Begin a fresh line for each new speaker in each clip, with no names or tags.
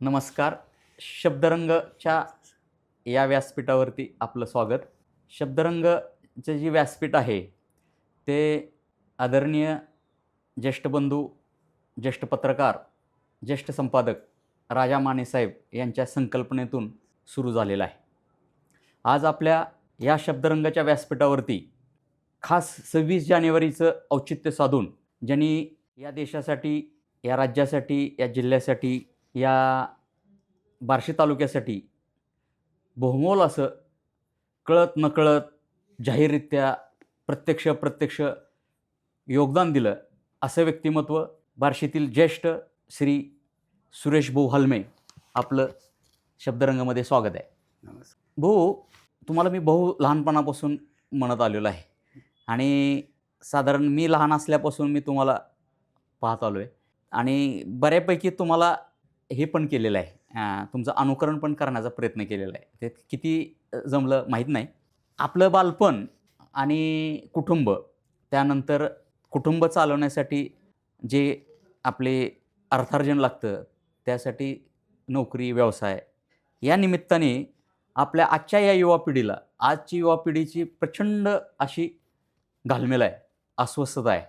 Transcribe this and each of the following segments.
नमस्कार. शब्दरंगच्या या व्यासपीठावरती आपलं स्वागत. शब्दरंगचं जे व्यासपीठ आहे, ते आदरणीय ज्येष्ठ बंधू, ज्येष्ठ पत्रकार, ज्येष्ठ संपादक राजा मानेसाहेब यांच्या संकल्पनेतून सुरू झालेलं आहे. आज आपल्या या शब्दरंगाच्या व्यासपीठावरती खास 26 जानेवारीचं औचित्य साधून ज्यांनी या देशासाठी, या राज्यासाठी, या जिल्ह्यासाठी, या बार्शी तालुक्यासाठी बहुमोल असं कळत-नकळत, जाहीररित्या, प्रत्यक्ष योगदान दिलं, असं व्यक्तिमत्व बार्शीतील ज्येष्ठ श्री सुरेश भाऊ हलमे, आपलं शब्दरंगामध्ये स्वागत आहे.
नमस्कार.
भाऊ, तुम्हाला मी लहानपणापासून म्हणत आलेलो आहे आणि साधारण मी लहान असल्यापासून मी तुम्हाला पाहत आलो आहे आणि बऱ्यापैकी तुम्हाला हे पण केलेलं आहे, तुमचं अनुकरण पण करण्याचा प्रयत्न केलेला आहे. ते किती जमलं माहीत नाही. आपलं बालपण आणि कुटुंब, त्यानंतर कुटुंब चालवण्यासाठी जे आपले अर्थार्जन लागतं, त्यासाठी नोकरी, व्यवसाय, या निमित्ताने आपल्या आजच्या या युवा पिढीला, आजची युवा पिढीची प्रचंड अशी घालमेल आहे, अस्वस्थता आहे.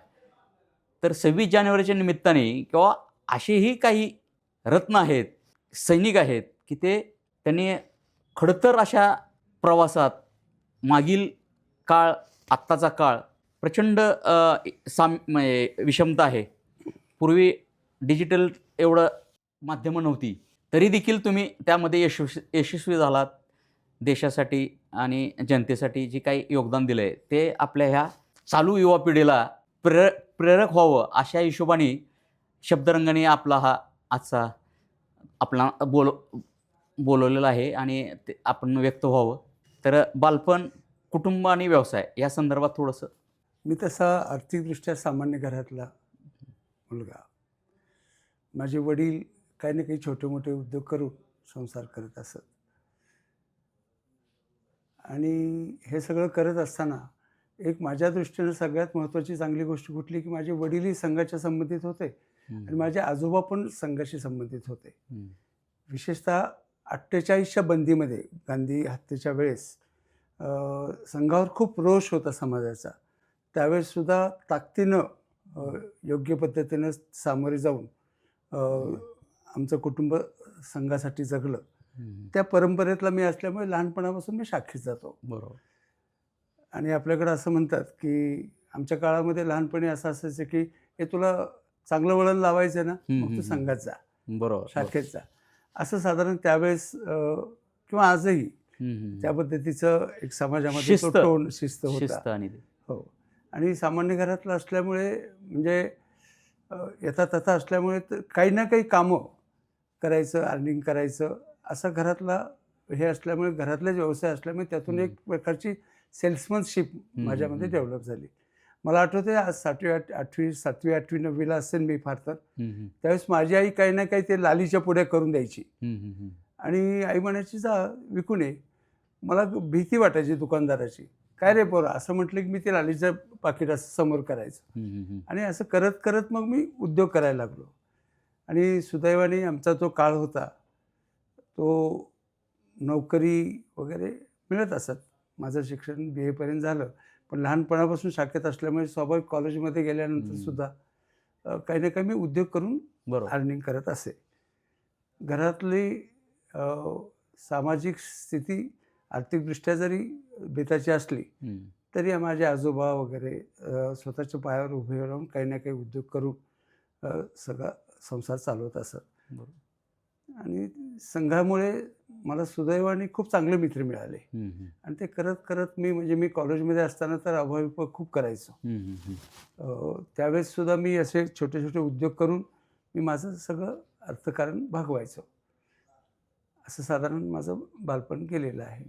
तर 26 जानेवारीच्या निमित्ताने किंवा असेही काही रत्न आहेत, सैनिक आहेत, की त्यांनी खडतर अशा प्रवासात मागील काळ, आत्ताचा काळ प्रचंड विषमता आहे. पूर्वी डिजिटल एवढं माध्यमं नव्हती, तरी देखील तुम्ही त्यामध्ये यशस्वी झालात. देशासाठी आणि जनतेसाठी जे काही योगदान दिलं आहे, ते आपल्या ह्या चालू युवा पिढीला प्रेरक व्हावं, अशा हिशोबाने शब्दरंगाने आपला हा आजचा बोलवलेला आहे आणि ते आपण व्यक्त व्हावं. तर बालपण, कुटुंब आणि व्यवसाय या संदर्भात थोडंसं.
मी तसा आर्थिकदृष्ट्या सामान्य घरातला मुलगा. माझे वडील काही ना काही छोटे मोठे उद्योग करून संसार करत असत आणि हे सगळं करत असताना एक माझ्या दृष्टीनं सगळ्यात महत्त्वाची चांगली गोष्ट कुठली, की माझे वडीलही संघाच्या संबंधित होते आणि माझे आजोबा पण संघाशी संबंधित होते. विशेषतः 48च्या बंदीमध्ये, गांधी हत्येच्या वेळेस संघावर खूप रोष होता समाजाचा. त्यावेळेससुद्धा ताकदीनं योग्य पद्धतीनं सामोरे जाऊन आमचं कुटुंब संघासाठी जगलं. त्या परंपरेतला मी असल्यामुळे लहानपणापासून मी शाखेत जातो.
बरोबर.
आणि आपल्याकडं असं म्हणतात, की आमच्या काळामध्ये लहानपणी असं असायचं, की हे तुला चांगलं वळण लावायचं ना, मग तू संघात जा,
बरोबर,
शाखेत जा. असं साधारण त्यावेळेस किंवा आजही त्या पद्धतीचं एक समाजामध्ये शिस्त होता. हो. आणि सामान्य घरातलं असल्यामुळे, म्हणजे यथा तथा असल्यामुळे काही ना काही कामं करायचं, अर्निंग करायचं, असं घरातला हे असल्यामुळे, घरातलेच व्यवसाय असल्यामुळे त्यातून एक प्रकारची सेल्समनशिप माझ्यामध्ये डेव्हलप झाली. मला आठवतं आहे, आज 7वी 8वी 9वीला असेल मी फार तर, त्यावेळेस माझी आई काही ना काही ते लालीच्या पुड्या करून द्यायची आणि आई म्हणायची, जा विकून ये. मला भीती वाटायची दुकानदाराची. काय रे पोरा, असं म्हटलं की मी ते लालीचं पाकिट असं समोर करायचं आणि असं करत करत मग मी उद्योग करायला लागलो. आणि सुदैवाने आमचा जो काळ होता, तो नोकरी वगैरे मिळत असत. माझं शिक्षण BA पर्यंत झालं, पण लहानपणापासून शाखेत असल्यामुळे स्वाभाविक कॉलेजमध्ये गेल्यानंतरसुद्धा काही ना काही मी उद्योग करून अर्निंग करत असे. घरातली सामाजिक स्थिती आर्थिकदृष्ट्या जरी बेताची असली, तरी माझे आजोबा वगैरे स्वतःच्या पायावर उभे राहून काही ना काही उद्योग करून सगळा संसार चालवत असत. आणि संघामुळे मला सुदैवाने खूप चांगले मित्र मिळाले आणि ते करत करत मी कॉलेजमध्ये असताना तर अभावी खूप करायचो. त्यावेळेससुद्धा मी असे छोटे छोटे उद्योग करून मी माझं सगळं अर्थकारण भागवायचो. असं साधारण माझं बालपण गेलेलं आहे.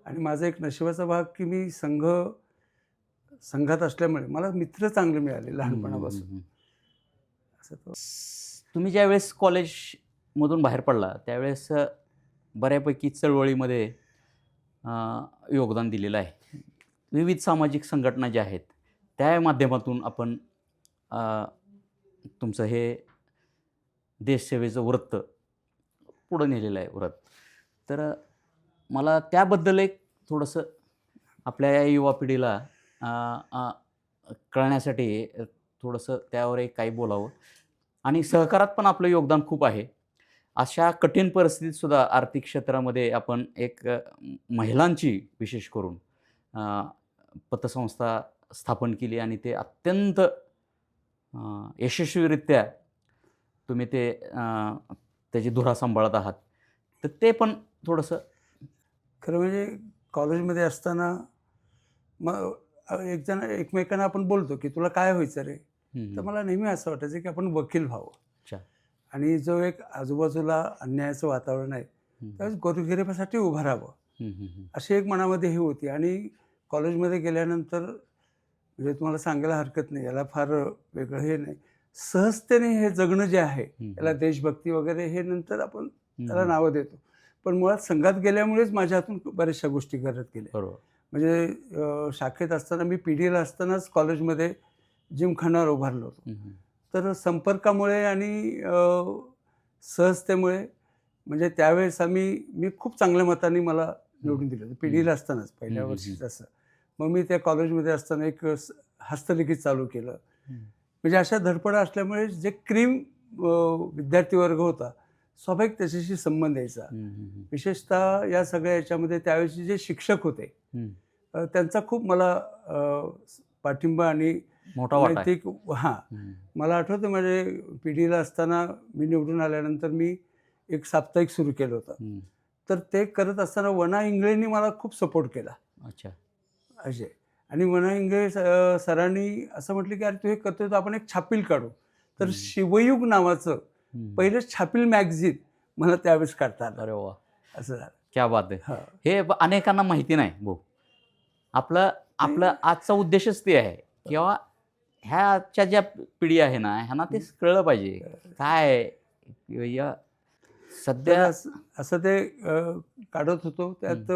आणि माझा एक नशिबाचा भाग, की मी संघात असल्यामुळे मला मित्र चांगले मिळाले लहानपणापासून. असं
तुम्ही ज्यावेळेस कॉलेजमधून बाहेर पडला, त्यावेळेस बऱ्यापैकी चळवळीमध्ये योगदान दिलेलं आहे. विविध सामाजिक संघटना ज्या आहेत, त्या माध्यमातून आपण तुमचं हे देशसेवेचं वृत्त पुढं नेलेलं आहे व्रत. तर मला त्याबद्दल एक थोडंसं आपल्या या युवा पिढीला कळण्यासाठी थोडंसं त्यावर एक काही बोलावं. आणि सहकारात पण आपलं योगदान खूप आहे. अशा कठीण परिस्थितीतसुद्धा आर्थिक क्षेत्रामध्ये आपण एक महिलांची विशेष करून पतसंस्था स्थापन केली आणि ते अत्यंत यशस्वीरित्या तुम्ही त्याची धुरा सांभाळत आहात. तर ते पण थोडंसं.
खरं म्हणजे कॉलेजमध्ये असताना मग एकजण एकमेकांना आपण बोलतो की तुला काय व्हायचं रे, तर मला नेहमी असं वाटायचं की आपण वकील व्हावं. आणि जो एक आजूबाजूला अन्यायाचं वातावरण आहे त्यावेळेस गोरगरिबासाठी उभं राहावं अशी एक मनामध्ये ही होती. आणि कॉलेजमध्ये गेल्यानंतर म्हणजे तुम्हाला सांगायला हरकत नाही, याला फार वेगळं हे नाही, सहजतेने हे जगणं जे आहे याला देशभक्ती वगैरे हे नंतर आपण त्याला नावं देतो, पण मुळात संघात गेल्यामुळेच माझ्या हातून बऱ्याचशा गोष्टी करत गेल्या. म्हणजे शाखेत असताना मी PD ला असतानाच कॉलेजमध्ये जिमखानावर उभारलो होतो. तर संपर्कामुळे आणि सहजतेमुळे म्हणजे त्यावेळेस मी खूप चांगल्या मताने मला निवडून दिलं होतं PD ला असतानाच पहिल्या वर्षीच असं. मग मी त्या कॉलेजमध्ये असताना एक हस्तलिखित चालू केलं. म्हणजे अशा धडपडा असल्यामुळे जे क्रीम विद्यार्थी वर्ग होता स्वाभाविक त्याच्याशी संबंध यायचा. विशेषतः या सगळ्या याच्यामध्ये त्यावेळेचे जे शिक्षक होते त्यांचा खूप मला पाठिंबा आणि नैतिक मला आठवतं माझे PD ला असताना मी निवडून आल्यानंतर मी एक साप्ताहिक सुरू केलं होतं. तर ते करत असताना वना इंगळेंनी मला खूप सपोर्ट केला. असे आणि वना इंगळे सरांनी असं म्हटलं की अरे तू हे करतोय तर आपण एक छापील काढू. तर शिवयुग नावाचं पहिलं छापील मॅगझिन मला त्यावेळेस काढता आलं.
अरे वा,
असं झालं.
क्या बात आहे. हे अनेकांना माहिती नाही भाऊ. आपलं आजचा उद्देशच ते आहे किंवा ह्याच्या ज्या पिढी आहे ना ह्यांना ते कळलं पाहिजे काय सध्या
असं ते काढत होतो. त्यात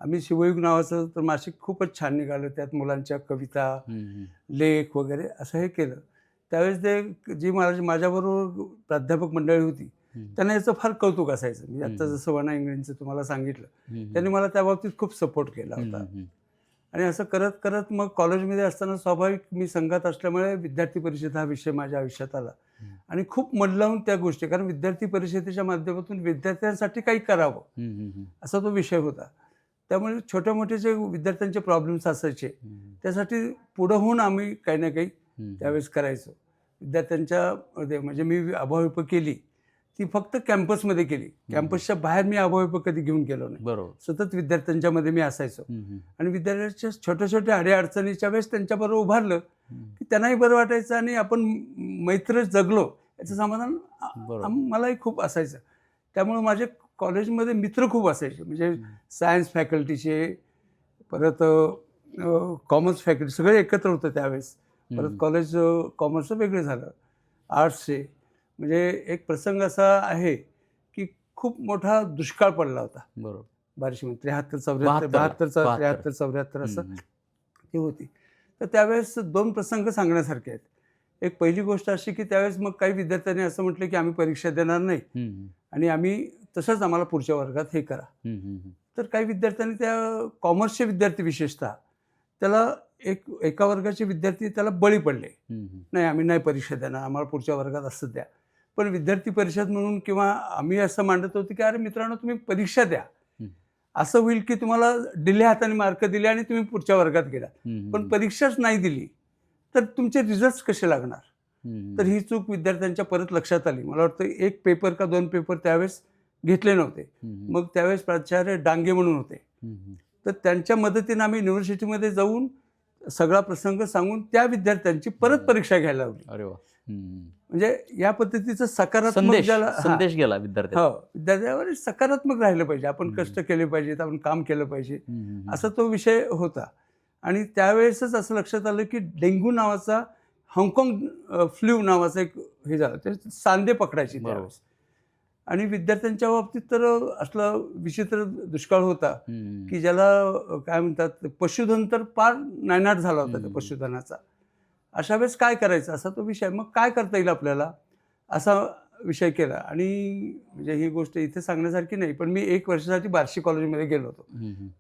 आम्ही शिवयुग नावाचं तर मासिक खूपच छान निघालं. त्यात मुलांच्या कविता लेख वगैरे असं हे केलं. त्यावेळेस ते जी माझ्याबरोबर प्राध्यापक मंडळी होती त्यांना याचं फार कौतुक असायचं. मी आत्ता जसं वना इंगळेंचं तुम्हाला सांगितलं त्यांनी मला त्या बाबतीत खूप सपोर्ट केला होता. आणि असं करत करत मग कॉलेजमध्ये असताना स्वाभाविक मी संघात असल्यामुळे विद्यार्थी परिषद हा विषय माझ्या आयुष्यात आला आणि खूप मन लावून त्या गोष्टी, कारण विद्यार्थी परिषदेच्या माध्यमातून विद्यार्थ्यांसाठी काही करावं असा तो विषय होता. त्यामुळे छोटे मोठे जे विद्यार्थ्यांचे प्रॉब्लेम्स असायचे त्यासाठी पुढं होऊन आम्ही काही ना काही त्यावेळेस करायचो. विद्यार्थ्यांच्या म्हणजे मी अभाविप केली ती फक्त कॅम्पसमध्ये केली. कॅम्पसच्या बाहेर मी अभाविप कधी घेऊन गेलो नाही.
बरोबर.
सतत विद्यार्थ्यांच्या मध्ये मी असायचो आणि विद्यार्थ्यांच्या छोट्या छोट्या अडीअडचणीच्या वेळेस त्यांच्याबरोबर उभारलं की त्यांनाही बरं वाटायचं आणि आपण मैत्र जगलो याचं समाधान मलाही खूप असायचं. त्यामुळे माझे कॉलेजमध्ये मित्र खूप असायचे. म्हणजे सायन्स फॅकल्टीचे, परत कॉमर्स फॅकल्टी सगळे एकत्र होतं त्यावेळेस. परत कॉलेज कॉमर्सचं वेगळं झालं, आर्ट्सचे. म्हणजे एक प्रसंग असा आहे की खूप मोठा दुष्काळ पडला होता.
बरोबर.
बार्शीमध्ये 73-74 असं ती होती. तर त्यावेळेस 2 प्रसंग सांगण्यासारखे आहेत. एक पहिली गोष्ट अशी की त्यावेळेस मग काही विद्यार्थ्यांनी असं म्हटलं की आम्ही परीक्षा देणार नाही आणि आम्ही तसंच आम्हाला पुढच्या वर्गात हे करा. तर काही विद्यार्थ्यांनी त्या कॉमर्सचे विद्यार्थी विशेषतः त्याला एका वर्गाचे विद्यार्थी त्याला बळी पडले. नाही आम्ही नाही परीक्षा देणार, आम्हाला पुढच्या वर्गात असं द्या. पण विद्यार्थी परिषद म्हणून किंवा आम्ही असं मांडत होतो की अरे मित्रांनो तुम्ही परीक्षा द्या, असं होईल की तुम्हाला दिल्या हाताने मार्क दिले आणि तुम्ही पुढच्या वर्गात गेला, पण परीक्षाच नाही दिली तर तुमचे रिझल्ट कसे लागणार. तर ही चूक विद्यार्थ्यांच्या परत लक्षात आली. मला वाटतं 1 पेपर का 2 पेपर त्यावेळेस घेतले नव्हते. मग त्यावेळेस प्राचार्य डांगे म्हणून होते. तर त्यांच्या मदतीने आम्ही युनिव्हर्सिटीमध्ये जाऊन सगळा प्रसंग सांगून त्या विद्यार्थ्यांची परत परीक्षा घ्यायला लावली.
अरे वा.
म्हणजे या पद्धतीचं सकारात्मक
संदेश गेला
विद्यार्थ्यावर सकारात्मक राहिलं पाहिजे. आपण कष्ट केले पाहिजेत, आपण काम केलं पाहिजे असा तो विषय होता. आणि त्यावेळेसच असं लक्षात आलं की डेंग्यू नावाचा हाँगकाँग फ्ल्यू नावाचा एक हे झालं, ते सांधे पकडायचे त्यावेळेस. आणि विद्यार्थ्यांच्या बाबतीत तर असला विचित्र दुष्काळ होता की ज्याला काय म्हणतात पशुधन तर फार नायनाट झाला होता त्या पशुधनाचा. अशा वेळेस काय करायचं असा तो विषय. मग काय करता येईल आपल्याला असा विषय केला. आणि म्हणजे ही गोष्ट इथे सांगण्यासारखी नाही, पण मी 1 वर्षासाठी बार्शी कॉलेजमध्ये गेलो होतो.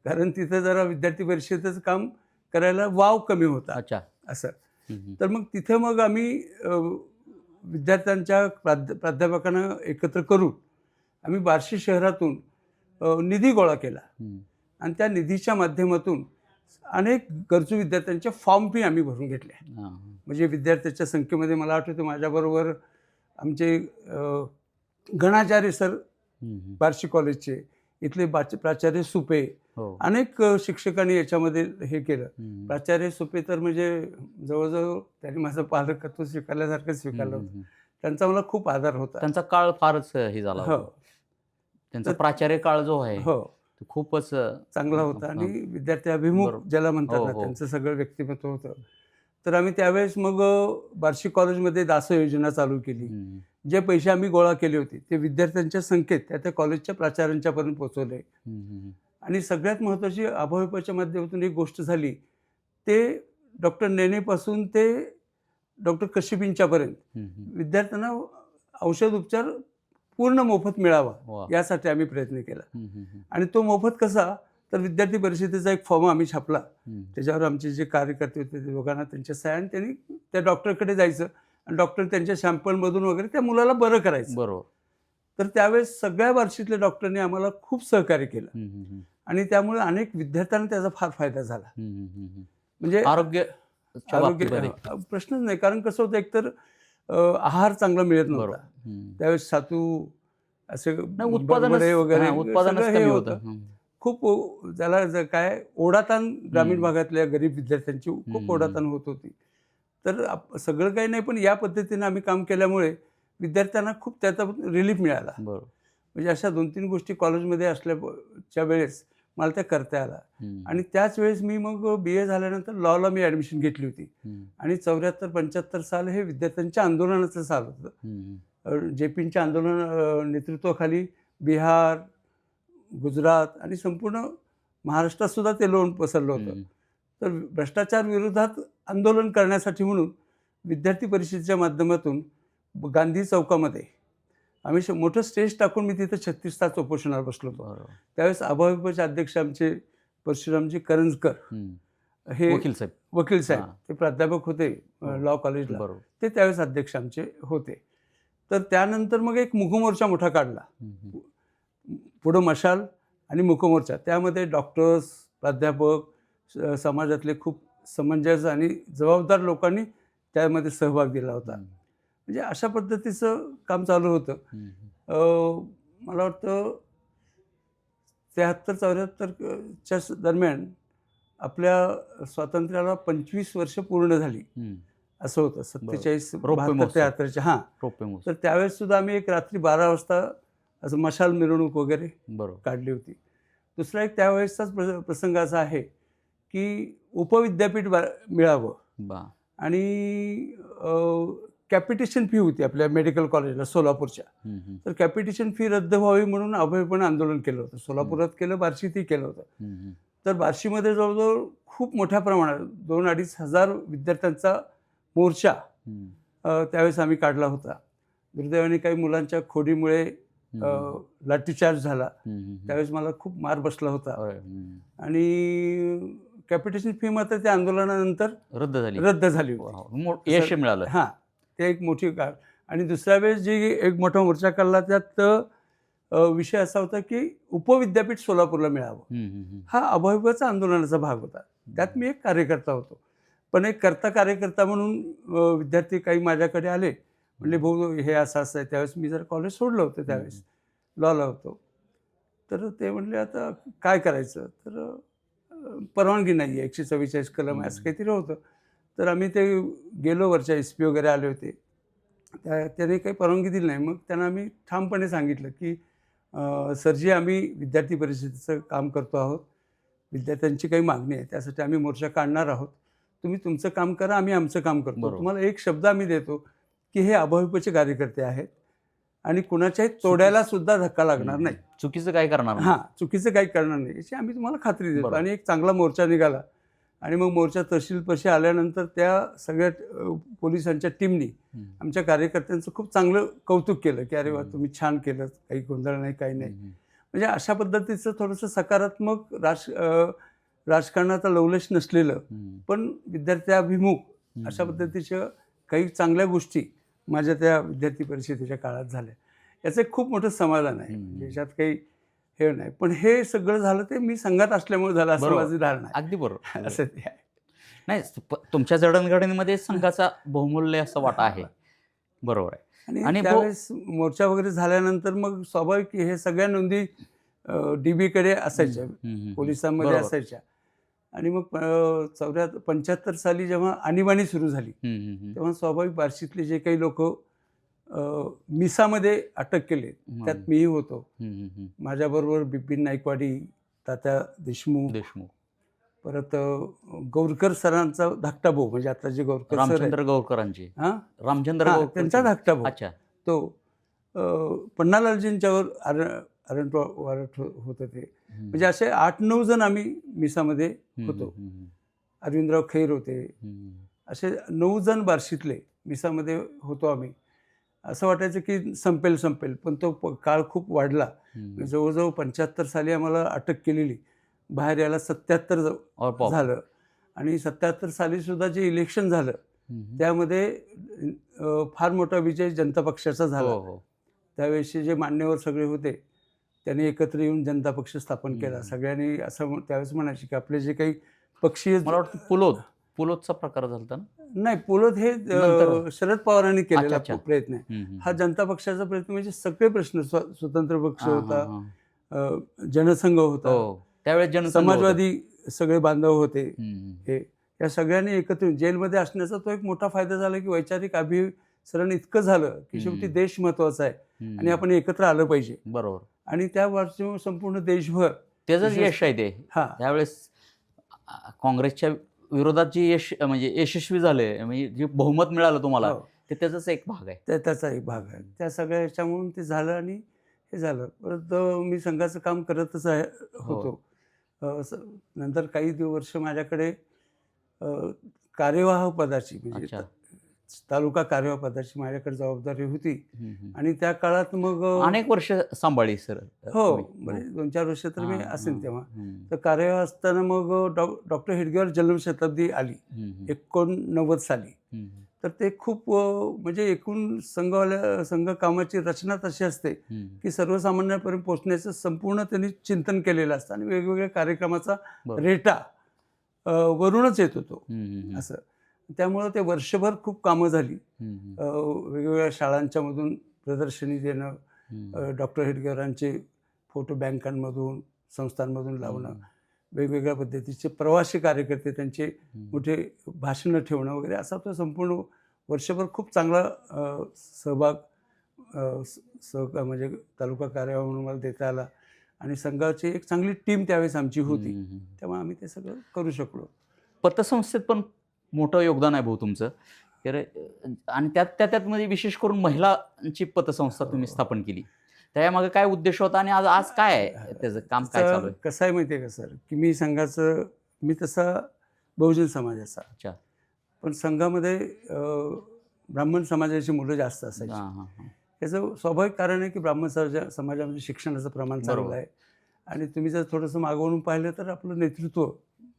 कारण तिथं जरा विद्यार्थी परिषदेचं काम करायला वाव कमी होता.
अच्छा.
असं. तर मग तिथे मग आम्ही विद्यार्थ्यांच्या प्राध्यापकांना एकत्र करून आम्ही बार्शी शहरातून निधी गोळा केला आणि त्या निधीच्या माध्यमातून अनेक गरजू विद्यार्थ्यांच्या फॉर्म फी आम्ही भरून घेतल्या. म्हणजे विद्यार्थ्यांच्या संख्येमध्ये मला आठवतं माझ्याबरोबर आमचे गणाचार्य सर बार्शी कॉलेजचे, इथले प्राचार्य सुपे, अनेक शिक्षकांनी याच्यामध्ये हे केलं. प्राचार्य सुपे तर म्हणजे जवळजवळ त्यांनी माझं पालकत्व स्वीकारल्यासारखं स्वीकारलं होतं. त्यांचा मला खूप आदर होता.
त्यांचा काळ फारच हे झाला.
हो,
त्यांचा प्राचार्य काळ जो आहे
हो
खूपच
चांगला होता आणि विद्यार्थी अभिमुख ज्याला म्हणतात ना, त्यांचं सगळं व्यक्तिमत्व होतं. तर आम्ही त्यावेळेस मग बार्शी कॉलेजमध्ये दास योजना चालू केली. जे पैसे आम्ही गोळा केले होते ते विद्यार्थ्यांच्या संख्येत त्या कॉलेजच्या प्राचार्यांच्यापर्यंत पोहोचवले. आणि सगळ्यात महत्त्वाची अभाविपच्या माध्यमातून एक गोष्ट झाली, ते डॉक्टर नेनेपासून ते डॉक्टर कशिपींच्यापर्यंत विद्यार्थ्यांना औषध उपचार पूर्ण मोफत मिळावा यासाठी आम्ही प्रयत्न केला. आणि तो मोफत कसा, तर विद्यार्थी परिषदेचा एक फॉर्म आम्ही छापला. त्याच्यावर आमचे जे कार्यकर्ते होते ते दोघांना त्यांच्या सह्या, आणि त्यांनी त्या डॉक्टरकडे जायचं आणि डॉक्टर त्यांच्या सॅम्पलमधून वगैरे त्या मुलाला बरं करायचं.
बरोबर. तर
त्यावेळेस सगळ्या बार्शीतल्या डॉक्टरनी आम्हाला खूप सहकार्य केलं आणि त्यामुळे अनेक विद्यार्थ्यांना त्याचा फार फायदा झाला. म्हणजे आरोग्य प्रश्नच नाही. कारण कसं होतं, एकतर आहार चांगला मिळत नव्हता त्यावेळेस, सातू असे वगैरे होतं. खूप त्याला काय ओढाताण ग्रामीण भागातल्या गरीब विद्यार्थ्यांची खूप ओढाताण होत होती. तर सगळं काही नाही, पण या पद्धतीनं आम्ही काम केल्यामुळे विद्यार्थ्यांना खूप त्याचा रिलीफ मिळाला. म्हणजे अशा 2-3 गोष्टी कॉलेजमध्ये असल्याच्या वेळेस मला त्या करता आला. आणि त्याच वेळेस मी मग BA झाल्यानंतर लॉला मी ॲडमिशन घेतली होती. आणि 74-75 साल हे विद्यार्थ्यांच्या आंदोलनाचं साल होतं. JPच्या आंदोलन नेतृत्वाखाली बिहार, गुजरात आणि संपूर्ण महाराष्ट्रात सुद्धा ते लोण पसरलं होतं. तर भ्रष्टाचार विरोधात आंदोलन करण्यासाठी म्हणून विद्यार्थी परिषदेच्या माध्यमातून गांधी चौकामध्ये आम्ही मोठं स्टेज टाकून मी तिथं 36 तास उपोषणावर बसलो होतो. त्यावेळेस अभाविपचे अध्यक्ष आमचे परशुरामजी करंजकर हे वकील साहेब ते प्राध्यापक होते लॉ कॉलेजला, ते त्यावेळेस अध्यक्ष आमचे होते. तर त्यानंतर मग एक मुकमोर्चा मोठा काढला. पुढं मशाल आणि मुकमोर्चा, त्यामध्ये डॉक्टर्स, प्राध्यापक, समाजातले खूप समंजस आणि जबाबदार लोकांनी त्यामध्ये सहभाग दिला होता. म्हणजे अशा पद्धतीचं काम चालू होतं. मला वाटतं 73-74च्या दरम्यान आपल्या स्वातंत्र्याला 25 वर्ष पूर्ण झाली असं होतं. 77-73 हां. तर त्यावेळेस सुद्धा आम्ही एक रात्री 12 वाजता असं मशाल मिरवणूक वगैरे काढली होती. दुसरा एक त्यावेळेसचाच प्रसंग असा आहे की उपविद्यापीठ मिळावं आणि कॅपिटेशन फी होती आपल्या मेडिकल कॉलेजला सोलापूरच्या. तर कॅपिटेशन फी रद्द व्हावी म्हणून अभयपणे आंदोलन केलं होतं. सोलापुरात केलं, बार्शीतही केलं होतं. तर बार्शीमध्ये जवळजवळ खूप मोठ्या प्रमाणात 2-2.5 हजार विद्यार्थ्यांचा मोर्चा त्यावेळेस आम्ही काढला होता. दुर्दैवाने काही मुलांच्या खोडीमुळे लाठीचार्ज झाला. त्यावेळेस मला खूप मार बसला होता आणि कॅपिटेशन फी मात्र त्या आंदोलनानंतर रद्द झाली होती.
यश मिळालं.
हां, ते एक मोठी आणि दुसऱ्या वेळेस जी एक मोठा मोर्चा काढला त्यात विषय असा होता की उपविद्यापीठ सोलापूरला मिळावं. हा अभाविपच्या आंदोलनाचा भाग होता. त्यात मी एक कार्यकर्ता होतो. पण एक कार्यकर्ता म्हणून विद्यार्थी काही माझ्याकडे आले, म्हणले भाऊ हे असं असं आहे. त्यावेळेस मी जर कॉलेज सोडलं होतं, त्यावेळेस लॉला होतो. तर ते म्हणले आता काय करायचं, तर परवानगी नाही आहे, 144 कलम असं काहीतरी होतं. तर आम्ही ते गेलो, वरच्या SP वगैरे आले होते, त्याने काही परवानगी दिली नाही. मग त्यांना आम्ही ठामपणे सांगितलं की सरजी आम्ही विद्यार्थी परिषदेचं काम करतो आहोत, विद्यार्थ्यांची काही मागणी आहे, त्यासाठी आम्ही मोर्चा काढणार आहोत. तुम्ही तुमचं काम करा, आम्ही आमचं काम करतो. तुम्हाला एक शब्द आम्ही देतो की हे अभाविपचे कार्यकर्ते आहेत आणि कुणाच्याही तोड्याला सुद्धा धक्का लागणार नाही,
चुकीचं काही करणार
हां चुकीचं काही करणार नाही याची आम्ही तुम्हाला खात्री देतो. आणि एक चांगला मोर्चा निघाला आणि मग मोर्चा तहसीलपाशी आल्यानंतर त्या सगळ्या पोलिसांच्या टीमनी आमच्या कार्यकर्त्यांचं खूप चांगलं कौतुक केलं की अरे वा तुम्ही छान केलं, काही गोंधळ नाही, काही नाही. म्हणजे अशा पद्धतीचं थोडंसं सकारात्मक राजकारणाचा लवलेश नसलेलं पण विद्यार्थ्याभिमुख अशा पद्धतीच्या काही चांगल्या गोष्टी माझ्या त्या विद्यार्थी परिषदेच्या काळात झाल्या. याचं एक खूप मोठं समाधान आहे. याच्यात काही हे नाही. पण हे सगळं झालं ते मी संघात असल्यामुळे झालं असं माझी धारणा आहे.
अगदी बरोबर.
असं ते आहे.
नाही, तुमच्या जडणघडणीमध्ये संघाचा बहुमूल्य असा वाटा आहे. बरोबर आहे.
आणि त्यावेळेस मोर्चा वगैरे झाल्यानंतर मग स्वाभाविक हे सगळ्या नोंदी DB कडे असायच्या, पोलिसांमध्ये असायच्या. आणि मग 75 साली जेव्हा आणीबाणी सुरू झाली तेव्हा स्वाभाविक बार्शीतले जे काही लोक मिसामध्ये अटक केले त्यात मीही होतो. माझ्याबरोबर बिपिन नाईकवाडी, तात्या देशमुख, परत गौरकर सरांचा धाकटा भाऊ, म्हणजे आता जे गौरकर
रामचंद्र गौरकरांचे, रामचंद्र गौरकर
त्यांचा धाकटा भाऊ,
अच्छा,
तो पन्नालालजींच्यावर वॉरंट होतं ते. म्हणजे असे 8-9 जण आम्ही मिसामध्ये होतो. अरविंदराव खैर होते. असे 9 जण बार्शीतले मिसामध्ये होतो आम्ही. असं वाटायचं की संपेल, पण तो काळ खूप वाढला. जवळजवळ 75 साली आम्हाला अटक केलेली, बाहेर यायला 77 झालं. आणि 77 साली सुद्धा जे इलेक्शन झालं त्यामध्ये फार मोठा विजय जनता पक्षाचा झाला. त्यावेळेसचे जे मान्यवर सगळे होते त्यांनी एकत्र येऊन जनता पक्ष स्थापन केला. सगळ्यांनी असं त्यावेळेस म्हणायचे की आपले जे काही पक्षीय,
मला वाटतं पुलोदचा प्रकार झाला ना?
नाही, पुलोद हे शरद पवारांनी केलेला प्रयत्न आहे. हा जनता पक्षाचा प्रयत्न म्हणजे सगळे प्रश्न, स्वतंत्र पक्ष होता, जनसंघ होता,
त्यावेळेस
समाजवादी सगळे बांधव होते. हे या सगळ्यांनी एकत्र जेलमध्ये असण्याचा तो एक मोठा फायदा झाला की वैचारिक अभिसरण इतकं झालं की शेवटी देश महत्वाचा आहे आणि आपण एकत्र आलं पाहिजे.
बरोबर.
आणि त्या वर्षी संपूर्ण देशभर
त्याचंच यश आहे ते. त्यावेळेस काँग्रेसच्या विरोधात जे यश म्हणजे यशस्वी झाले, म्हणजे जे बहुमत मिळालं तुम्हाला, ते त्याचाच एक भाग आहे.
त्याचा एक भाग आहे. त्या सगळ्या याच्यामुळं ते झालं आणि हे झालं. परत मी संघाचं काम करतच होतो. नंतर काही वर्ष माझ्याकडे कार्यवाह पदाची, म्हणजे तालुका कार्यवाह पदाची माझ्याकडे जबाबदारी होती. आणि त्या काळात मग
अनेक वर्ष सांभाळली सर.
हो, म्हणजे 2-4 वर्ष तर मी असेल तेव्हा. तर कार्यवाह असताना मग डॉक्टर हेडगेवार जन्मशताब्दी आली 89 साली. तर ते खूप म्हणजे एकूण संघ कामाची रचना तशी असते की सर्वसामान्यांपर्यंत पोहोचण्याचं संपूर्ण त्यांनी चिंतन केलेलं असतं आणि वेगवेगळ्या कार्यक्रमाचा रेटा वरूनच येत होतो असं. त्यामुळं ते वर्षभर खूप कामं झाली. वेगवेगळ्या शाळांच्या मधून प्रदर्शनी देणं, डॉक्टर हेडगेवारांचे फोटो बँकांमधून, संस्थांमधून लावणं, वेगवेगळ्या पद्धतीचे प्रवासी कार्यकर्ते त्यांचे मोठे भाषणं ठेवणं वगैरे, असा तो संपूर्ण वर्षभर खूप चांगला म्हणजे तालुका कार्यवाह म्हणून मला देता आला. आणि संघाची एक चांगली टीम त्यावेळेस आमची होती, तेव्हा आम्ही ते सगळं करू शकलो.
पतसंस्थेत पण मोठं योगदान आहे भाऊ तुमचं. आणि त्यात मध्ये विशेष करून महिलांची पतसंस्था तुम्ही स्थापन केली. त्यामागे काय उद्देश होता आणि आज काय आहे त्याचं काम, काय चालू आहे?
कसं आहे माहिती आहे का सर, की मी तसा बहुजन समाजाचा.
अच्छा.
पण संघामध्ये ब्राह्मण समाजाची मुलं जास्त असायची. याचं स्वाभाविक कारण आहे की ब्राह्मण समाजामध्ये शिक्षणाचं प्रमाण चांगलं आहे. आणि तुम्ही जर थोडंसं मागवून पाहिलं तर आपलं नेतृत्व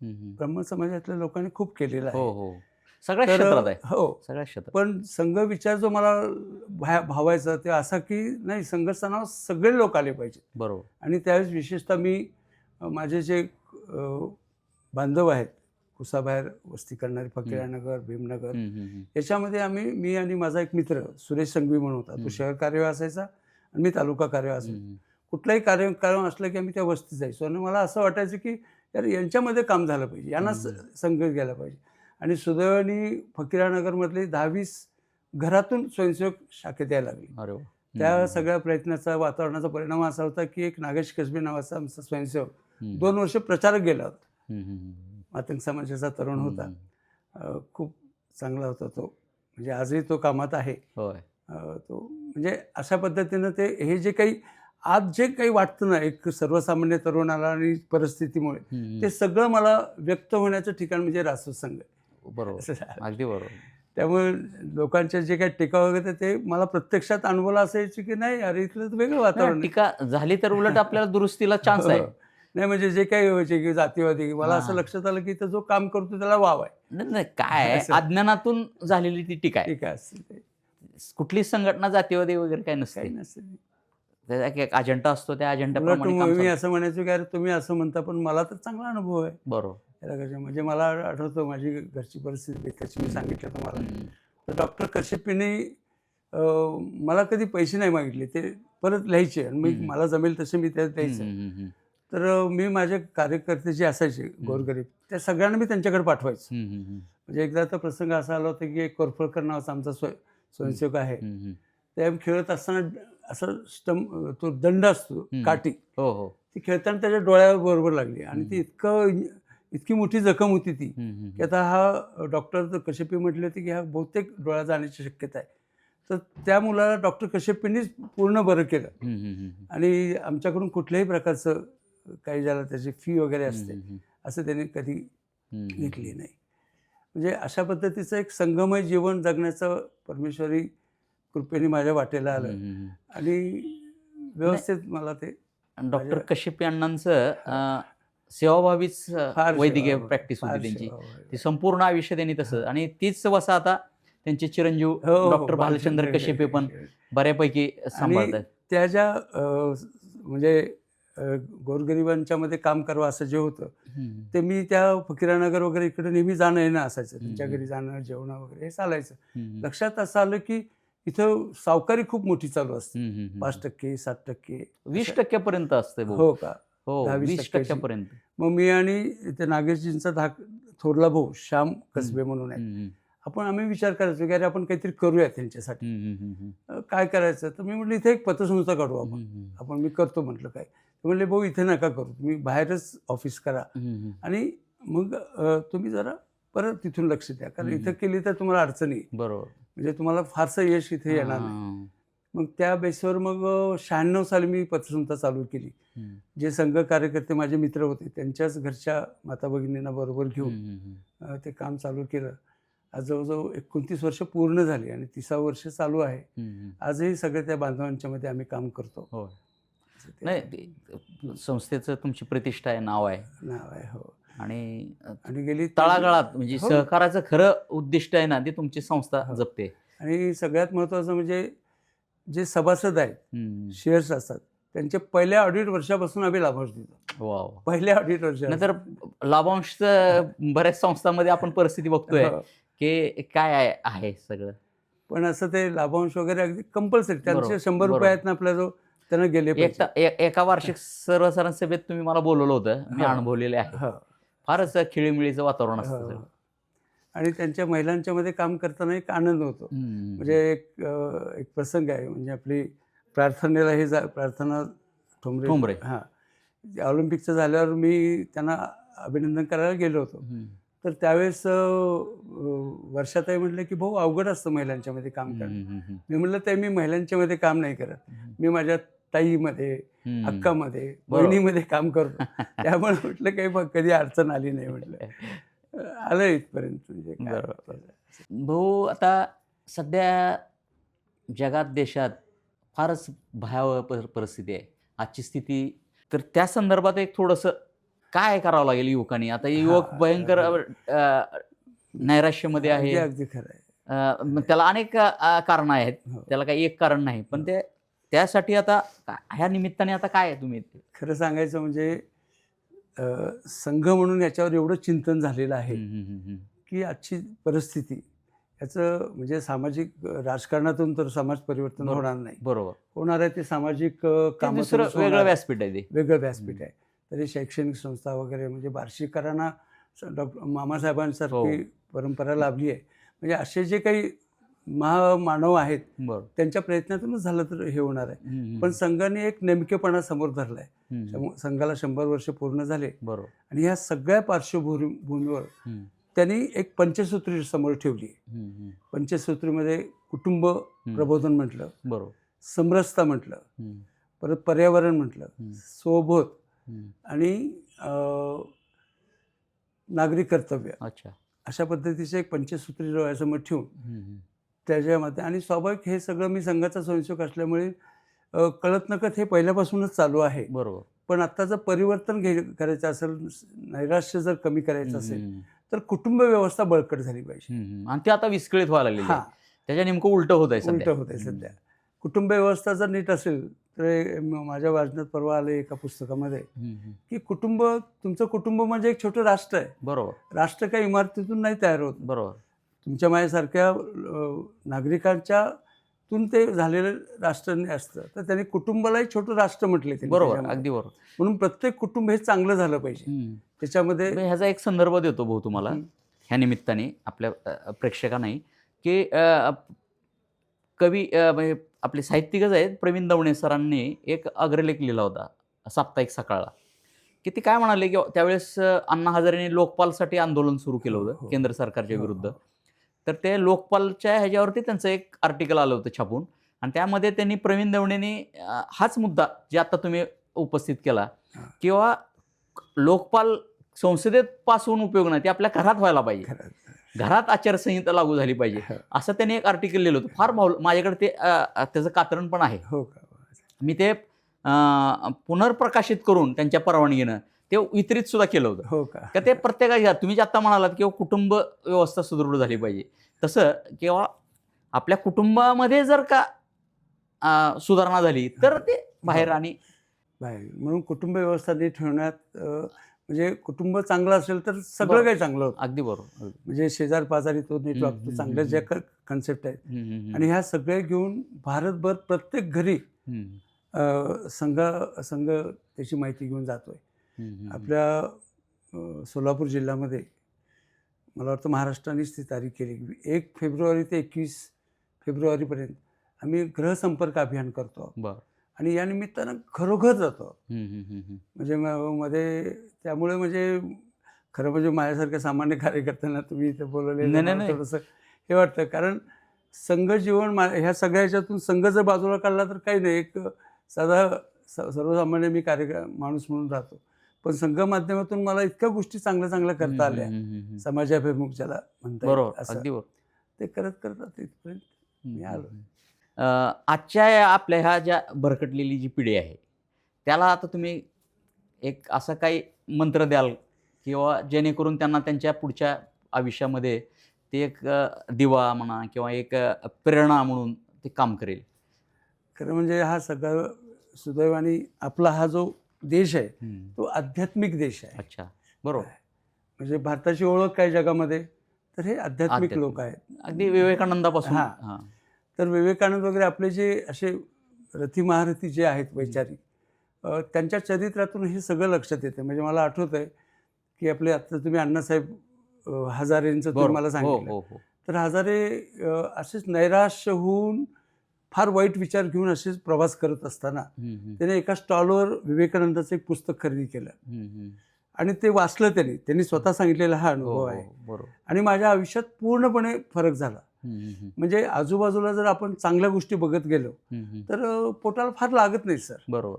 ब्राह्मण समाजातल्या लोकांनी खूप केलेलं आहे.
सगळ्या क्षेत्रात आहे.
हो,
सगळ्या क्षेत्रात.
पण संघ विचार जो मला भावायचा ते असा की नाही, संघस्थानावर सगळे लोक आले पाहिजे.
बरोबर.
आणि त्यावेळेस विशेषतः मी माझे जे बांधव आहेत कुसाबाहेर वस्ती करणारे, फकीरानगर, भीमनगर, याच्यामध्ये मी आणि माझा एक मित्र सुरेश संघवी म्हणून होता. तो शहर कार्यवाह असायचा आणि मी तालुका कार्यवाह असायचो. कुठलाही कार्यक्रम असला की आम्ही त्या वस्तीत जायचो. आणि मला असं वाटायचं की यार यांच्यामध्ये काम झालं पाहिजे, यांना संघ गेला पाहिजे. आणि सुदैवाने फकीरानगरमधले 10-20 घरातून स्वयंसेवक शाखेत यायला लागले. त्या सगळ्या प्रयत्नाचा, वातावरणाचा परिणाम असा होता की एक नागेश कसबे नावाचा आमचा स्वयंसेवक 2 वर्ष प्रचारक गेला होता. मातंग समाजाचा तरुण होता, खूप चांगला होता तो. म्हणजे आजही तो कामात आहे. तो म्हणजे अशा पद्धतीनं हे जे काही आज जे काही वाटतं ना एक सर्वसामान्य तरुणाला आणि परिस्थितीमुळे, ते सगळं मला व्यक्त होण्याचं ठिकाण म्हणजे रासोद संघ आहे.
बरोबर, अगदी बरोबर.
त्यामुळे लोकांचे जे काही टीका वगैरे ते मला प्रत्यक्षात अनुभवला असायची की नाही अरे इथलं तर वेगळं वातावरण आहे.
टीका झाली तर उलट आपल्याला दुरुस्तीला चान्स आहे.
नाही म्हणजे जे काही व्हायचे की जातीवादी, मला असं लक्षात आलं की इथं जो काम करतो त्याला वाव आहे.
नाही काय आहे, अज्ञानातून झालेली ती टीका आहे.
टीका असते.
कुठलीच संघटना जातीवादी वगैरे काही नसते.
काही नसते.
त्याचा एक अजेंडा असतो, त्या अजेंडाप्रमाणे काम
मी
चालतं.
असं म्हणायचो की अरे तुम्ही असं म्हणता पण मला तर चांगला अनुभव आहे.
बरोबर.
त्याला कसं म्हणजे मला आठवतं माझी घरची परिस्थिती त्याची मी सांगितलं तुम्हाला. तर डॉक्टर कश्यपीने मला कधी पैसे नाही मागितले, ते परत लिहायचे आणि मी मला जमेल तसे मी त्यात द्यायचं. तर मी माझे कार्यकर्ते जे असायचे गोरगरीब त्या सगळ्यांना मी त्यांच्याकडे पाठवायचो. म्हणजे एकदा तर प्रसंग असा आला होता की एक कोरफळकर नावाचा आमचा स्वयंसेवक आहे, त्या खेळत असताना असं तो दंड असतो काठी, ती खेळताना त्याच्या डोळ्यावर बरोबर लागली आणि ती इतकी मोठी जखम होती ती की आता हा डॉक्टर तर कश्यपी म्हटले होते की हा बहुतेक डोळा जाण्याची शक्यता आहे. तर त्या मुलाला डॉक्टर कश्यपींनीच पूर्ण बरं केलं आणि आमच्याकडून कुठल्याही प्रकारचं काही ज्याला त्याची फी वगैरे असते असं त्याने कधी घेतली नाही. म्हणजे अशा पद्धतीचं एक संगमय जीवन जगण्याचं परमेश्वरी कृपेने माझ्या वाटेला आलं आणि व्यवस्थित मला ते.
डॉक्टर कश्यपी अण्णांचं सेवाभावीच वैद्यकीय प्रॅक्टिस होती त्यांची, ती संपूर्ण आयुष्य त्यांनी तसं, आणि तीच वसा आता त्यांचे चिरंजीव डॉक्टर भालचंद्र कश्यपे पण बऱ्यापैकी सांभाळतात.
त्या ज्या म्हणजे गोरगरिबांच्या मध्ये काम करावं असं जे होतं ते मी त्या फकीरानगर वगैरे इकडे नेहमी जाणं येणं असायचं, त्यांच्या घरी जाणं जेवणं वगैरे हे चालायचं. लक्षात असं आलं की इथं सावकारी खूप मोठी चालू असते, 5%, 7%,
20% असते.
हो का?
हो, 20%.
मग मी आणि ते नागेशजींचा थोरला भाऊ श्याम कसबे म्हणून आहे, आम्ही विचार करायचो की अरे आपण काहीतरी करूया त्यांच्यासाठी. काय करायचं तर मी म्हटलं इथे एक पतसंस्था काढू आपण मी करतो म्हटलं. काय म्हणले भाऊ इथे नका करू, तुम्ही बाहेरच ऑफिस करा आणि मग तुम्ही जरा परत तिथून लक्ष द्या, कारण इथं केली तर तुम्हाला अडचणी, बरोबर, म्हणजे तुम्हाला फारसं यश इथे येणार नाही. मग त्या बेसवर मग 96 साली मी पतसंस्था चालू केली. जे संघ कार्यकर्ते माझे मित्र होते त्यांच्याच घरच्या माता भगिनींना बरोबर घेऊन ते काम चालू केलं. आज जवळजवळ 29 वर्ष पूर्ण झाली आणि 30 वर्ष चालू आहे. आजही सगळ्या त्या बांधवांच्या मध्ये आम्ही काम करतो.
नाही, संस्थेचं तुमची प्रतिष्ठा आहे, नाव आहे.
हो.
आणि गेली तळागाळात म्हणजे सहकाराचं खरं उद्दिष्ट आहे ना, ते तुमची संस्था जपते. आणि
सगळ्यात महत्त्वाचं म्हणजे जे सभासद आहेत, शेअर्स असतात, त्यांच्या पहिल्या ऑडिट वर्षापासून आम्ही लाभांश देतो. पहिल्या ऑडिट वर्ष
नंतर लाभांश बऱ्याच संस्थांमध्ये आपण परिस्थिती बघतोय की काय आहे सगळं,
पण असं ते लाभांश वगैरे अगदी कंपल्सरी त्यांचे 100 रुपये आहेत ना आपल्या जो त्यांना गेले.
एका वार्षिक सर्वसाधारण सभेत तुम्ही मला बोलवलं होतं, मी अनुभवलेले आहे. फारच खेळीमेळीचं वातावरण असतं
आणि त्यांच्या महिलांच्या मध्ये काम करताना एक आनंद होतो. म्हणजे एक प्रसंग आहे, म्हणजे आपली प्रार्थनेला हे प्रार्थना ठोंबरे ऑलिम्पिकचं झाल्यावर मी त्यांना अभिनंदन करायला गेलो होतो. तर त्यावेळेस वर्षाताई म्हटलं की भाऊ अवघड असतं महिलांच्या मध्ये काम करणं. मी म्हटलं ते मी महिलांच्या मध्ये काम नाही करत, मी माझ्या ताईमध्ये, अक्कामध्ये, बहिणीमध्ये काम करतो. त्यामुळे म्हटलं काही मग कधी अडचण आली नाही. म्हटलं आलं इथपर्यंत. म्हणजे
भाऊ आता सध्या जगात देशात फारच भयावह परिस्थिती आहे आजची स्थिती, तर त्या संदर्भात एक थोडंसं काय करावं लागेल युवकांनी? आता युवक भयंकर नैराश्यामध्ये आहे.
अगदी खरं आहे.
त्याला अनेक कारणं आहेत, त्याला काही एक कारण नाही, पण त्यासाठी आता ह्या निमित्ताने आता काय आहे तुम्ही?
खरं सांगायचं म्हणजे संघ म्हणून याच्यावर एवढं चिंतन झालेलं आहे की आजची परिस्थिती याचं म्हणजे सामाजिक राजकारणातून तर समाज परिवर्तन होणार नाही.
बरोबर,
होणार आहे ते सामाजिक काम
वेगळं व्यासपीठ आहे, ते वेगळं
व्यासपीठ आहे. तरी शैक्षणिक संस्था वगैरे म्हणजे बार्शीकरांना डॉक्टर मामासाहेबांसारखी परंपरा लाभली आहे. म्हणजे असे जे काही महामानव आहेत त्यांच्या प्रयत्नातूनच झालं तर हे होणार आहे. पण संघाने एक नेमकेपणा समोर धरलाय. संघाला 100 वर्ष पूर्ण झाले आणि ह्या सगळ्या पार्श्वभूमीवर त्यांनी एक पंचसूत्री समोर ठेवली. पंचसूत्रीमध्ये कुटुंब प्रबोधन म्हटलं, समरसता म्हटलं, परत पर्यावरण म्हटलं, स्वबोध आणि नागरी कर्तव्य,
अच्छा,
अशा पद्धतीचे एक पंचसूत्री डोळ्यासमोर ठेवून त्याच्यामध्ये, आणि स्वाभाविक हे सगळं मी संघाचा स्वयंसेवक असल्यामुळे कळत नकळत हे पहिल्यापासूनच चालू आहे.
बरोबर.
पण आता जर परिवर्तन करायचं असेल, नैराश्य जर कमी करायचं असेल, तर कुटुंब व्यवस्था बळकट झाली पाहिजे.
आणि ते आता विस्कळीत व्हायला लागलेली आहे. त्याच्या नेमकं उलटं होत आहे
उलट होत आहे सध्या. कुटुंब व्यवस्था जर नीट असेल तर माझ्या वाचनात परवा आले एका पुस्तकामध्ये की तुमचं कुटुंब म्हणजे एक छोटं राष्ट्र आहे.
बरोबर.
राष्ट्र काही इमारतीतून नाही तयार होत.
बरोबर.
तुमच्या माझ्यासारख्या नागरिकांच्या तून ते झालेलं राष्ट्र असतं, तर त्यांनी कुटुंबालाही छोटं राष्ट्र म्हटले.
बरोबर, अगदी बरोबर.
म्हणून प्रत्येक कुटुंब हे चांगलं झालं पाहिजे. त्याच्यामध्ये
ह्याचा एक संदर्भ देतो भाऊ तुम्हाला ह्या निमित्ताने आपल्या प्रेक्षकांनाही, की कवी म्हणजे आपले साहित्यिकच आहेत, प्रवीण दवणे सरांनी एक अग्रलेख लिहिला होता साप्ताहिक सकाळला, की ते काय म्हणाले की त्यावेळेस अण्णा हजारेंनी लोकपालसाठी आंदोलन सुरू केलं होतं केंद्र सरकारच्या विरुद्ध. तर ते लोकपालच्या ह्याच्यावरती त्यांचं एक आर्टिकल आलं होतं छापून, आणि त्यामध्ये त्यांनी प्रवीण दवणेंनी हाच मुद्दा जे आता तुम्ही उपस्थित केला, किंवा लोकपाल संसदेत पास होऊन उपयोग नाही, ते आपल्या घरात व्हायला पाहिजे, घरात आचारसंहिता लागू झाली पाहिजे, असं त्यांनी एक आर्टिकल लिहिलं होतं. फार माझ्याकडे ते त्याचं कात्रण पण आहे. मी ते पुनर्प्रकाशित करून त्यांच्या परवानगीनं ते वितरित सुद्धा केलं होतं. का ते प्रत्येकाच्या, तुम्ही जे आता म्हणालात किंवा कुटुंब व्यवस्था सुदृढ झाली पाहिजे, तसं किंवा आपल्या कुटुंबामध्ये जर का सुधारणा झाली तर ते बाहेर
म्हणून कुटुंब व्यवस्था नीट ठेवण्यात, म्हणजे कुटुंब चांगलं असेल तर सगळं काही चांगलं होतं.
अगदी बरोबर.
म्हणजे शेजार पाजारी तो नीट वागतो, चांगल्या ज्या कन्सेप्ट आहेत, आणि ह्या सगळे घेऊन भारतभर प्रत्येक घरी संघ त्याची माहिती घेऊन जातोय. आपल्या सोलापूर जिल्ह्यामध्ये मला वाटतं महाराष्ट्रानेच ती तारीख केली, 1 फेब्रुवारी ते 21 फेब्रुवारीपर्यंत आम्ही गृहसंपर्क अभियान करतो. आणि या निमित्तानं घरोघर जातो. म्हणजे मध्ये त्यामुळे म्हणजे खरं म्हणजे माझ्यासारख्या सामान्य कार्यकर्त्यांना तुम्ही इथे बोलवलेलं थोडंसं हे वाटतं, कारण संघ जीवन ह्या सगळ्या ह्याच्यातून संघ जर बाजूला काढला तर काही नाही, एक साधा सर्वसामान्य मी माणूस म्हणून राहतो, पण संघ माध्यमातून मला इतक्या गोष्टी चांगल्या चांगल्या करता आल्या, समाजाभिमुख ज्याला म्हणता येईल असं, ते करत करत इथपर्यंत मी आलो.
आजच्या आपल्या ह्या ज्या भरकटलेली जी पिढी आहे त्याला आता तुम्ही एक असं काही मंत्र द्याल, किंवा जेणेकरून त्यांना त्यांच्या पुढच्या आयुष्यामध्ये ते एक दिवा म्हणा किंवा एक प्रेरणा म्हणून ते काम करेल?
खरं म्हणजे हा सगळं सुदैवाने आपला हा जो देश आहे तो आध्यात्मिक देश आहे.
अच्छा, बरोबर.
म्हणजे भारताची ओळख काय जगामध्ये, तर हे आध्यात्मिक लोक आहेत.
अगदी विवेकानंदापासून.
तर विवेकानंद वगैरे आपले जे असे रथी महारथी जे आहेत वैचारिक, त्यांच्या चरित्रातून हे सगळं लक्षात येतं. म्हणजे मला आठवत आहे की आपले आता तुम्ही अण्णासाहेब हजारेंचं तुम्ही मला सांगितलं, तर हजारे असेच नैराश्य होऊन फार वाईट विचार घेऊन असेच प्रवास करत असताना त्याने एका स्टॉलवर विवेकानंदाचं एक पुस्तक खरेदी केलं आणि ते वाचलं. त्यांनी स्वतः सांगितलेला हा अनुभव आहे, आणि माझ्या आयुष्यात पूर्णपणे फरक झाला. म्हणजे आजूबाजूला जर आपण चांगल्या गोष्टी बघत गेलो तर पोटाला फार लागत नाही सर.
बरोबर.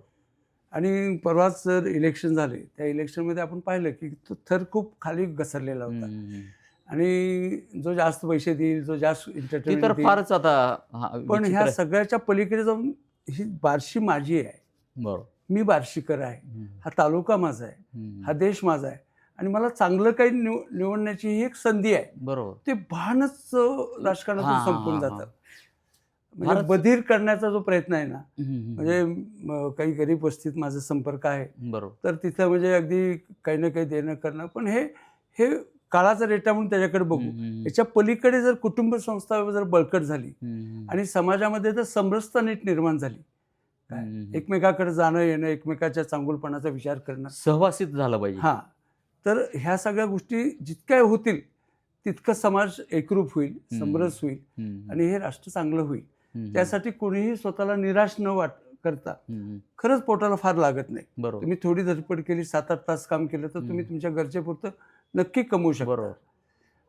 आणि परवाच जर इलेक्शन झाले, त्या इलेक्शनमध्ये आपण पाहिलं की तो थर खूप खाली घसरलेला होता, आणि जो जास्त पैसे देईल, जो जास्त एंटरटेनमेंट देईल,
फारच आता.
पण ह्या सगळ्याच्या पलीकडे जाऊन ही बार्शी माझी आहे. बरोबर. मी बार्शीकर आहे, हा तालुका माझा आहे, हा देश माझा आहे, आणि मला चांगलं काही निवडण्याची ही एक संधी आहे. बरोबर. ते भानच राजकारणातून संपून जातं. म्हणजे बधीर करण्याचा जो प्रयत्न आहे ना, म्हणजे काही गरीब वस्तीत माझा संपर्क आहे. बरोबर. तर तिथं म्हणजे अगदी काही ना काही देणं करणं, पण हे काळाचा रेटा म्हणून त्याच्याकडे बघू. याच्या पलीकडे जर कुटुंब संस्था जर बळकट झाली आणि समाजामध्ये जर समरसता नीट निर्माण झाली, एकमेकाकडे जाणं येणं, एकमेकाच्या चांगुलपणाचा विचार करणं,
सहवासित झालं पाहिजे.
तर ह्या सगळ्या गोष्टी जितक्या होतील तितकं समाज एकरूप होईल, समरस होईल, आणि हे राष्ट्र चांगलं होईल. त्यासाठी कोणीही स्वतःला निराश न करता, खरंच पोटाला फार लागत नाही. बरोबर. तुम्ही थोडी धडपड केली, 7-8 तास काम केलं तर तुम्ही तुमच्या गरजेपुरतं नक्की कमवू शकता.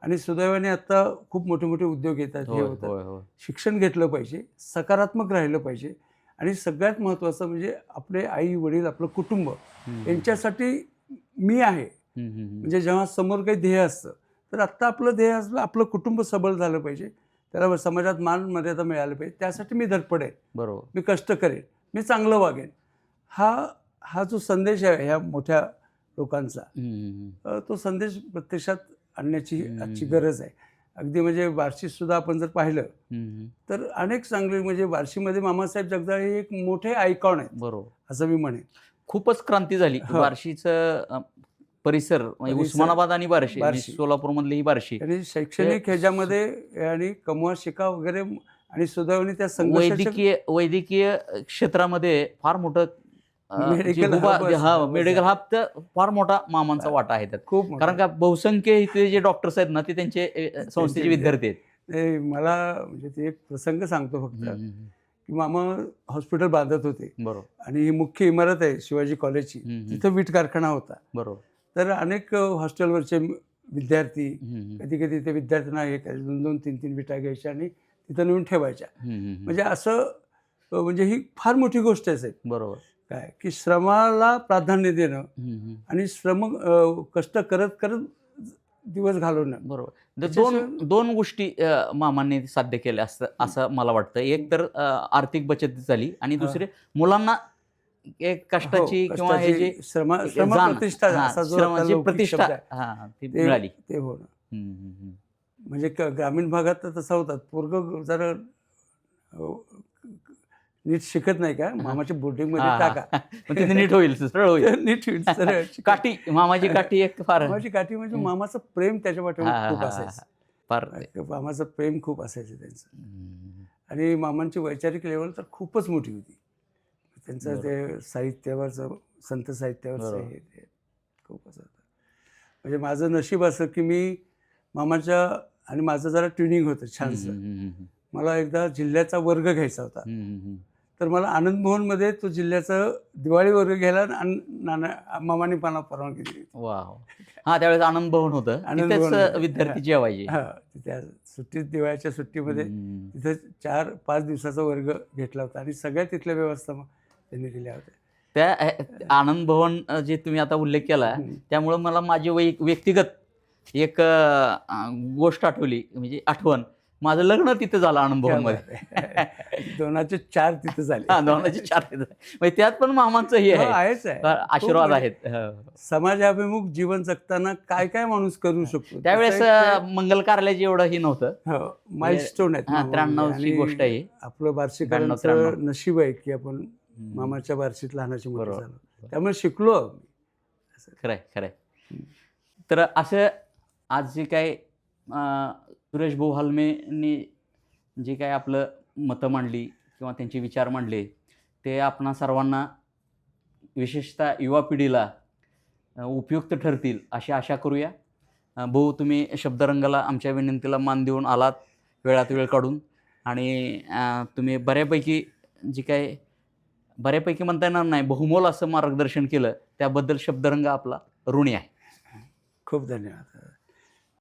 आणि सुदैवाने आता खूप मोठे मोठे उद्योग येतात, हे होतं. शिक्षण घेतलं पाहिजे, सकारात्मक राहिलं पाहिजे, आणि सगळ्यात महत्त्वाचं म्हणजे आपले आई वडील आपलं कुटुंब यांच्यासाठी मी आहे. म्हणजे जेव्हा समोर काही ध्येय असतं तर आत्ता आपलं ध्येय असलं आपलं कुटुंब सबल झालं पाहिजे, त्याला समाजात मान मर्यादा मिळाली पाहिजे, त्यासाठी मी धडपडेन,
बरोबर,
मी कष्ट करेन, मी चांगलं वागेन. हा जो संदेश आहे ह्या मोठ्या लोकांचा, तो संदेश प्रत्यक्षात आणण्याची आजची गरज आहे. अगदी म्हणजे बार्शीसुद्धा आपण जर पाहिलं तर अनेक चांगले म्हणजे बार्शीमध्ये मामासाहेब जगदाळे हे एक मोठे आयकॉन आहेत,
बरोबर,
असं मी म्हणेन.
खूपच क्रांती झाली. बार्शीचं परिसर म्हणजे उस्मानाबाद आणि बार्शी, सोलापूरमधली ही बार्शी
आणि शैक्षणिक ह्याच्यामध्ये आणि कमवा शिका वगैरे आणि सुदैवाने त्या
वैद्यकीय क्षेत्रामध्ये फार मोठं मेडिकल हब तर फार मोठा मामांचा वाटा आहे त्यात. खूप, कारण का बहुसंख्य इथे जे डॉक्टर्स आहेत ना ते त्यांचे संस्थेचे विद्यार्थी आहेत.
मला म्हणजे ते एक प्रसंग सांगतो फक्त की मामा हॉस्पिटल बांधत होते, बरोबर, आणि ही मुख्य इमारत आहे शिवाजी कॉलेजची, तिथं वीट कारखाना होता, बरोबर. तर अनेक हॉस्टेलवरचे विद्यार्थी कधी कधी ते विद्यार्थ्यांना हे 2-2-3-3 विटा घ्यायच्या आणि तिथं नेऊन ठेवायच्या. म्हणजे असं म्हणजे ही फार मोठी गोष्ट आहे, बरोबर, काय की श्रमाला प्राधान्य देणं आणि कष्ट करत करत दिवस घालवणं, बरोबर. दोन गोष्टी मामांनी साध्य केल्या असं मला वाटतं. एक तर आर्थिक बचत झाली आणि दुसरे मुलांना एक कष्टाची किंवा हे जे प्रतिष्ठा ती मिळाली ते होणं. म्हणजे ग्रामीण भागात तर तसं होतात, पोरग जरा नीट शिकत नाही का मामाच्या बोर्डिंग मध्ये टाका,
तिथे नीट होईल, सरळ होईल,
नीट होईल, सरळ.
काठी, मामाची काठी एक फार,
मामाची काठी म्हणजे मामाचं प्रेम त्याच्या पाठीवर खूप असायचं,
फार
मामाचं प्रेम खूप असायचं त्यांचं. आणि मामांची वैचारिक लेवल तर खूपच मोठी होती. त्यांचं ते साहित्यावरचं, संत साहित्यावरचं हे खूप असं होतं. म्हणजे माझं नशीब असं की मी मामाच्या आणि माझं जरा ट्युनिंग होतं छानसं. मला एकदा जिल्ह्याचा वर्ग घ्यायचा होता, तर मला आनंद भवनमध्ये तो जिल्ह्याचा दिवाळी वर्ग घ्यायला मामाने मला परवानगी दिली.
त्यावेळेस आनंद भवन होतं, विद्यार्थी जेवायचे.
त्या सुट्टीत, दिवाळीच्या सुट्टीमध्ये तिथं 4-5 दिवसाचा वर्ग घेतला होता आणि सगळ्या तिथल्या व्यवस्था त्यांनी दिल्या होत्या.
त्या आनंद भवन जे तुम्ही आता उल्लेख केला त्यामुळं मला माझी व्यक्तिगत एक गोष्ट आठवली, म्हणजे आठवण. माझं लग्न तिथं झालं आनंद भवनमध्ये.
2004 तिथं झाले.
2004 तिथं. म्हणजे त्यात पण मामांचं हे आहेच आहे, आशीर्वाद आहेत.
समाजाभिमुख जीवन जगताना काय काय माणूस करू शकतो.
त्यावेळेस मंगल कार्यालयाचं एवढं हे नव्हतं.
माइलस्टोन आहेत.
93ची गोष्ट आहे.
आपलं बार्शीकरांचं नशीब आहे की आपण मामाच्या बार्शीत लहानाची मोठी झालो, त्यामुळे शिकलो.
खरंय. तर असं आज जे काय सुरेश भाऊ हालमेंनी जे काय आपलं मतं मांडली किंवा त्यांचे विचार मांडले ते आपणा सर्वांना, विशेषतः युवा पिढीला उपयुक्त ठरतील अशी आशा करूया. भाऊ, तुम्ही शब्दरंगाला आमच्या विनंतीला मान देऊन आलात वेळात वेळ काढून, आणि तुम्ही बऱ्यापैकी म्हणता येणार नाही, बहुमोल असं मार्गदर्शन केलं, त्याबद्दल शब्दरंग आपला ऋणी आहे.
खूप धन्यवाद.